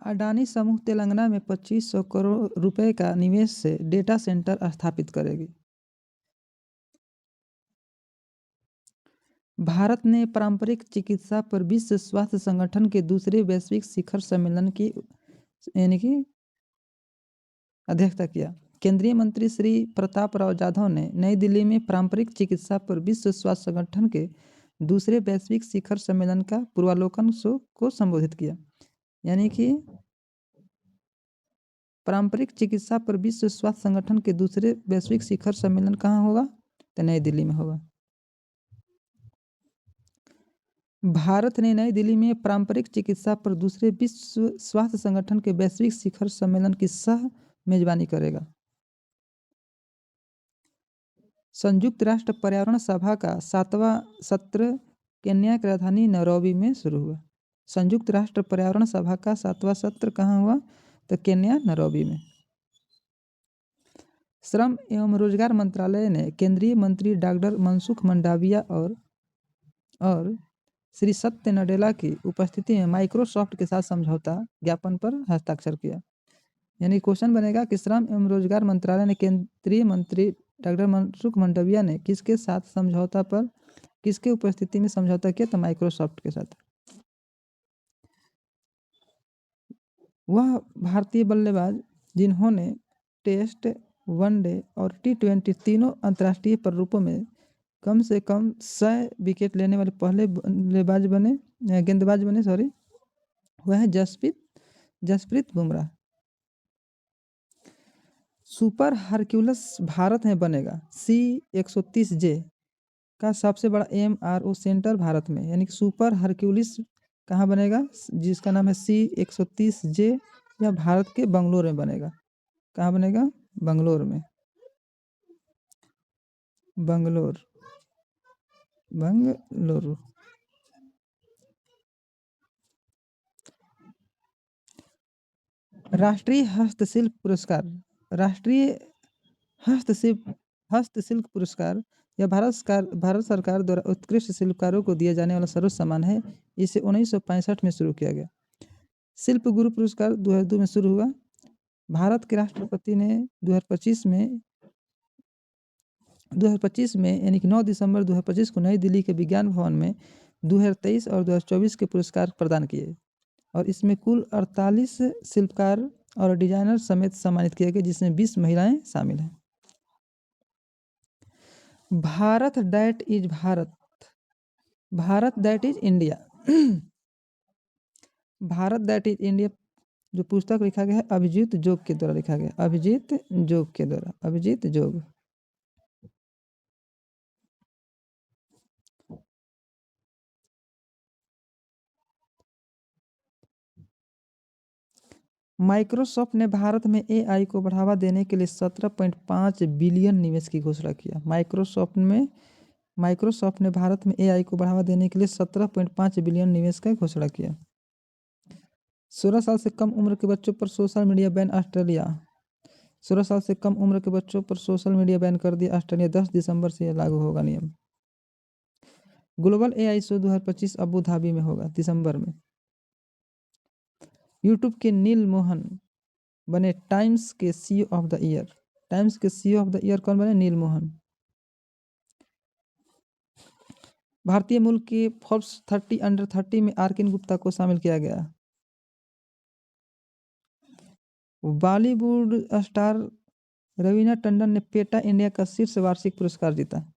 अडानी समूह तेलंगाना में 2500 करोड़ रुपए का निवेश से डेटा सेंटर स्थापित करेगी। भारत ने पारंपरिक चिकित्सा पर विश्व स्वास्थ्य संगठन के दूसरे वैश्विक शिखर सम्मेलन की अध्यक्षता किया। केंद्रीय मंत्री श्री प्रताप राव जाधव ने नई दिल्ली में पारंपरिक चिकित्सा पर विश्व स्वास्थ्य संगठन के दूसरे वैश्विक शिखर सम्मेलन का पूर्वावलोकन को संबोधित किया। यानी कि पारंपरिक चिकित्सा पर विश्व स्वास्थ्य संगठन के दूसरे वैश्विक शिखर सम्मेलन कहाँ होगा? तो नई दिल्ली में होगा। भारत ने नई दिल्ली में पारंपरिक चिकित्सा पर दूसरे विश्व स्वास्थ्य संगठन के वैश्विक शिखर सम्मेलन की सह मेजबानी करेगा। संयुक्त राष्ट्र पर्यावरण सभा का 7वां सत्र केन्या की राजधानी नैरोबी में शुरू हुआ। संयुक्त राष्ट्र पर्यावरण सभा का 7वां सत्र कहाँ हुआ? तो केन्या नैरोबी में। श्रम एवं रोजगार मंत्रालय ने केंद्रीय मंत्री डॉक्टर मनसुख मंडाविया और श्री सत्य नडेला की उपस्थिति में माइक्रोसॉफ्ट के साथ समझौता ज्ञापन पर हस्ताक्षर किया। यानी क्वेश्चन बनेगा कि श्रम एवं रोजगार मंत्रालय ने केंद्रीय मंत्री डॉक्टर मनसुख मंडाविया ने किसके साथ समझौता पर, किसके उपस्थिति में समझौता किया? तो माइक्रोसॉफ्ट के साथ। वह भारतीय बल्लेबाज जिन्होंने टेस्ट, वनडे और T20 तीनों अंतर्राष्ट्रीय प्रारूपों में कम से कम 100 विकेट लेने वाले पहले गेंदबाज बने वह है जसप्रीत बुमराह। सुपर हरक्यूलिस भारत में बनेगा। C-130J का सबसे बड़ा MRO सेंटर भारत में, यानी कि सुपर हरक्यूलिस कहाँ बनेगा? जिसका नाम है C-130J, यह भारत के बंगलोर में बनेगा। कहाँ बनेगा? बंगलोर में। बंगलोर। राष्ट्रीय हस्तशिल्प पुरस्कार यह भारत सरकार द्वारा उत्कृष्ट शिल्पकारों को दिया जाने वाला सर्वोच्च सम्मान है। इसे 1965 में शुरू किया गया। शिल्प गुरु पुरस्कार 2002 में शुरू हुआ। भारत के राष्ट्रपति ने 2025 में यानी कि 9 दिसंबर 2025 को नई दिल्ली के विज्ञान भवन में 2023 और 2024 के पुरस्कार प्रदान किए और इसमें कुल 48 शिल्पकार और डिजाइनर समेत सम्मानित किए गए, जिसमें 20 महिलाएं शामिल हैं। Bharat that is India Bharat that is India जो पुस्तक लिखा गया है अभिजीत जोग के द्वारा लिखा गया। अभिजीत जोग। माइक्रोसॉफ्ट ने भारत में AI को बढ़ावा देने के लिए 17.5 बिलियन निवेश की घोषणा किया। माइक्रोसॉफ्ट ने भारत में AI को बढ़ावा देने के लिए 17.5 बिलियन निवेश का घोषणा किया। 16 साल से कम उम्र के बच्चों पर सोशल मीडिया बैन ऑस्ट्रेलिया। 16 साल से कम उम्र के बच्चों पर सोशल मीडिया बैन कर दिया ऑस्ट्रेलिया। 10 दिसंबर से यह लागू होगा नियम। Global AI show 2025 Abu Dhabi में होगा दिसंबर में। यूट्यूब के नील मोहन बने टाइम्स के CEO of the year. Times के CEO ऑफ द ईयर कौन बने? नील मोहन। भारतीय मूल के फोर्ब्स 30 अंडर 30 में आर्किन गुप्ता को शामिल किया गया। बॉलीवुड स्टार रवीना टंडन ने पेटा इंडिया का शीर्ष वार्षिक पुरस्कार जीता।